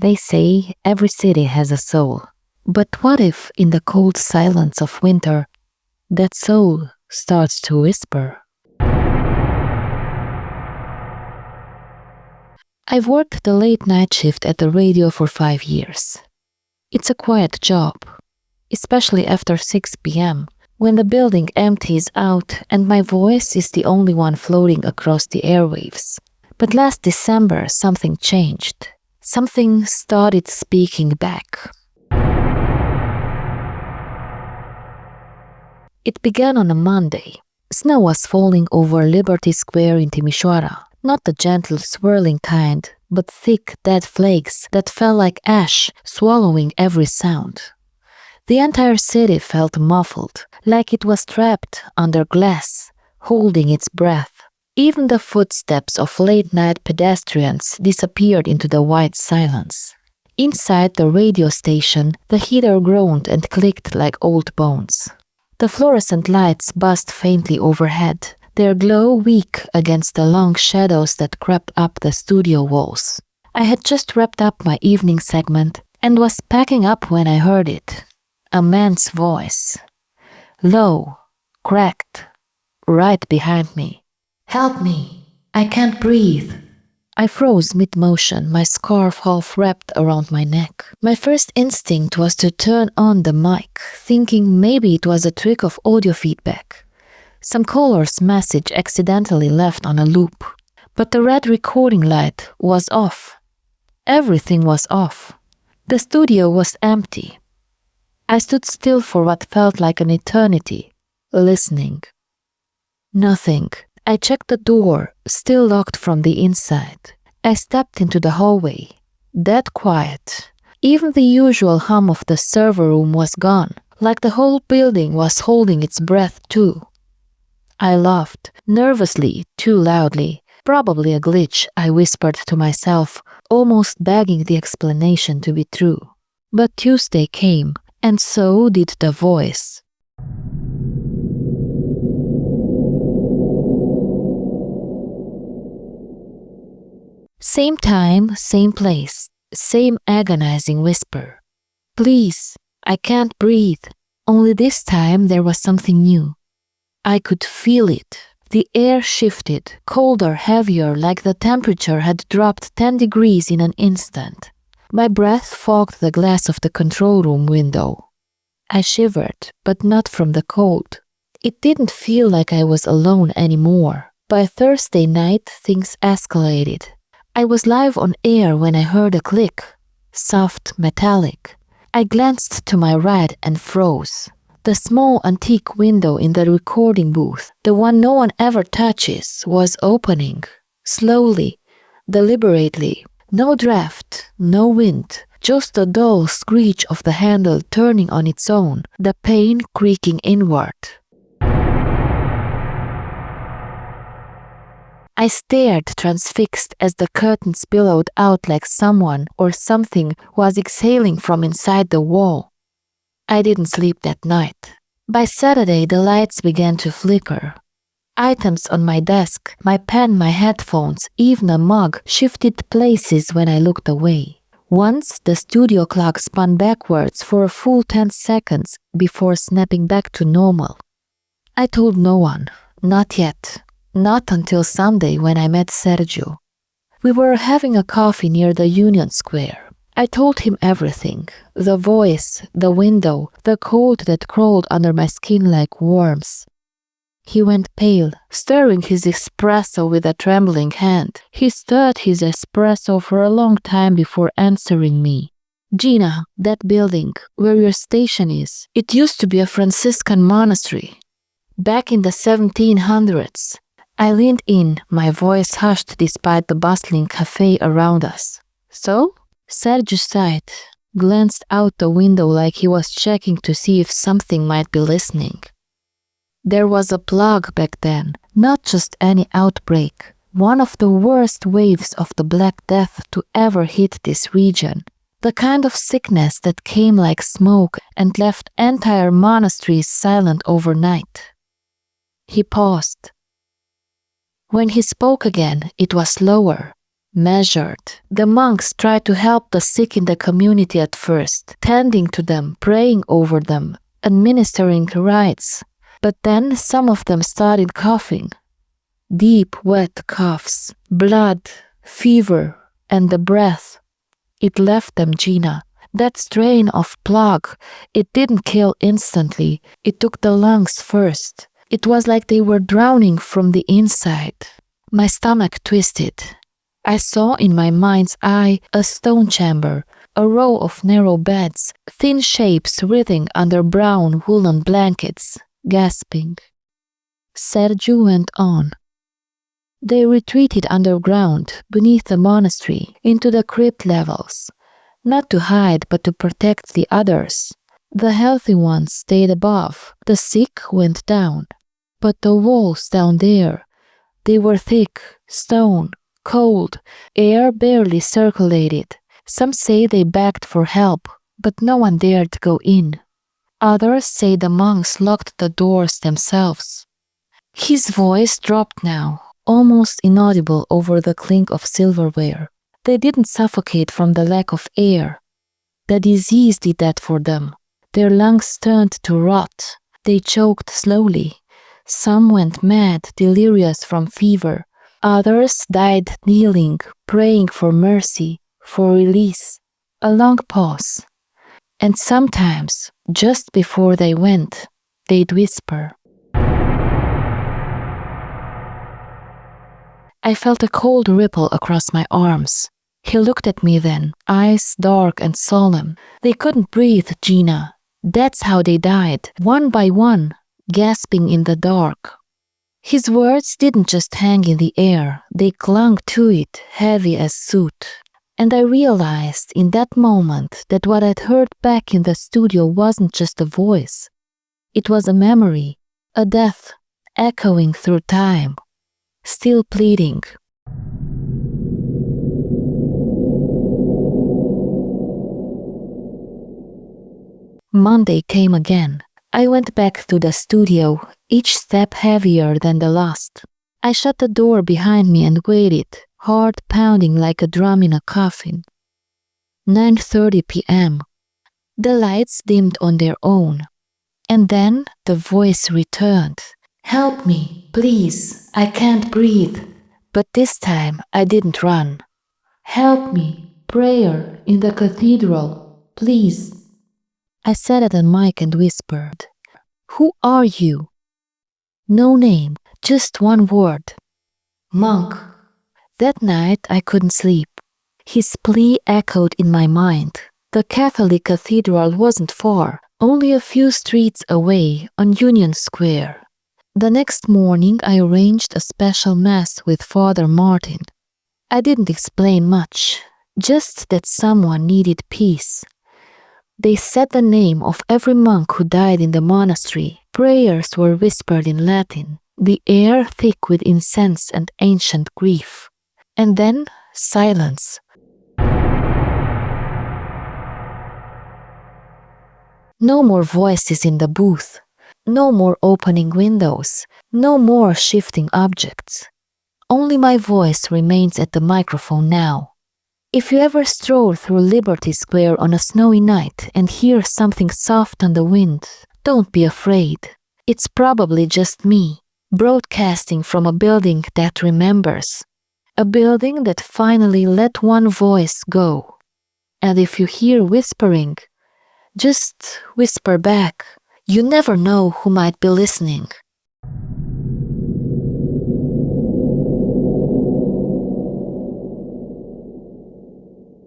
They say every city has a soul. But what if, in the cold silence of winter, that soul starts to whisper? I've worked the late night shift at the radio for 5 years. It's a quiet job, especially after 6 p.m., when the building empties out and my voice is the only one floating across the airwaves. But last December, something changed. Something started speaking back. It began on a Monday. Snow was falling over Liberty Square in Timișoara. Not the gentle swirling kind, but thick dead flakes that fell like ash, swallowing every sound. The entire city felt muffled, like it was trapped under glass, holding its breath. Even the footsteps of late-night pedestrians disappeared into the white silence. Inside the radio station, the heater groaned and clicked like old bones. The fluorescent lights buzzed faintly overhead, their glow weak against the long shadows that crept up the studio walls. I had just wrapped up my evening segment and was packing up when I heard it. A man's voice. Low, cracked, right behind me. "Help me! I can't breathe!" I froze mid-motion, my scarf half wrapped around my neck. My first instinct was to turn on the mic, thinking maybe it was a trick of audio feedback. Some caller's message accidentally left on a loop. But the red recording light was off. Everything was off. The studio was empty. I stood still for what felt like an eternity, listening. Nothing. I checked the door, still locked from the inside. I stepped into the hallway. Dead quiet. Even the usual hum of the server room was gone, like the whole building was holding its breath too. I laughed, nervously, too loudly. Probably a glitch, I whispered to myself, almost begging the explanation to be true. But Tuesday came, and so did the voice. Same time, same place, same agonizing whisper. "Please, I can't breathe." Only this time there was something new. I could feel it. The air shifted, colder, heavier, like the temperature had dropped 10 degrees in an instant. My breath fogged the glass of the control room window. I shivered, but not from the cold. It didn't feel like I was alone anymore. By Thursday night, things escalated. I was live on air when I heard a click. Soft, metallic. I glanced to my right and froze. The small antique window in the recording booth, the one no one ever touches, was opening. Slowly, deliberately. No draft, no wind, just the dull screech of the handle turning on its own, the pane creaking inward. I stared transfixed as the curtains billowed out like someone or something was exhaling from inside the wall. I didn't sleep that night. By Saturday, the lights began to flicker. Items on my desk, my pen, my headphones, even a mug shifted places when I looked away. Once, the studio clock spun backwards for a full 10 seconds before snapping back to normal. I told no one, not yet. Not until Sunday when I met Sergio. We were having a coffee near the Union Square. I told him everything. The voice, the window, the cold that crawled under my skin like worms. He went pale, stirring his espresso with a trembling hand. He stirred his espresso for a long time before answering me. "Gina, that building, where your station is, it used to be a Franciscan monastery. Back in the 1700s. I leaned in, my voice hushed despite the bustling cafe around us. "So?" Sergio sighed, glanced out the window like he was checking to see if something might be listening. There was a plague back then, not just any outbreak, one of the worst waves of the Black Death to ever hit this region. The kind of sickness that came like smoke and left entire monasteries silent overnight. He paused. When he spoke again, it was slower, measured. The monks tried to help the sick in the community at first, tending to them, praying over them, administering rites. But then some of them started coughing. Deep, wet coughs, blood, fever, and the breath. It left them, Gina. That strain of plague, it didn't kill instantly. It took the lungs first. It was like they were drowning from the inside. My stomach twisted. I saw in my mind's eye a stone chamber, a row of narrow beds, thin shapes writhing under brown woolen blankets, gasping. Sergiu went on. They retreated underground, beneath the monastery, into the crypt levels. Not to hide, but to protect the others. The healthy ones stayed above, the sick went down. But the walls down there, they were thick, stone, cold, air barely circulated. Some say they begged for help, but no one dared to go in. Others say the monks locked the doors themselves. His voice dropped now, almost inaudible over the clink of silverware. They didn't suffocate from the lack of air. The disease did that for them. Their lungs turned to rot. They choked slowly. Some went mad, delirious from fever. Others died kneeling, praying for mercy, for release. A long pause. And sometimes, just before they went, they'd whisper. I felt a cold ripple across my arms. He looked at me then, eyes dark and solemn. They couldn't breathe, Gina. That's how they died, one by one, gasping in the dark. His words didn't just hang in the air, they clung to it, heavy as soot. And I realized in that moment that what I'd heard back in the studio wasn't just a voice. It was a memory, a death, echoing through time, still pleading. Monday came again. I went back to the studio, each step heavier than the last. I shut the door behind me and waited, heart pounding like a drum in a coffin. 9:30 p.m. The lights dimmed on their own. And then the voice returned. Help me, please, I can't breathe. But this time I didn't run. Help me, prayer in the cathedral, please. I sat at the mic and whispered. Who are you? No name, just one word. Monk. That night I couldn't sleep. His plea echoed in my mind. The Catholic cathedral wasn't far, only a few streets away on Union Square. The next morning I arranged a special mass with Father Martin. I didn't explain much, just that someone needed peace. They said the name of every monk who died in the monastery. Prayers were whispered in Latin, the air thick with incense and ancient grief. And then silence. No more voices in the booth. No more opening windows. No more shifting objects. Only my voice remains at the microphone now. If you ever stroll through Liberty Square on a snowy night and hear something soft on the wind, don't be afraid. It's probably just me, broadcasting from a building that remembers. A building that finally let one voice go. And if you hear whispering, just whisper back. You never know who might be listening.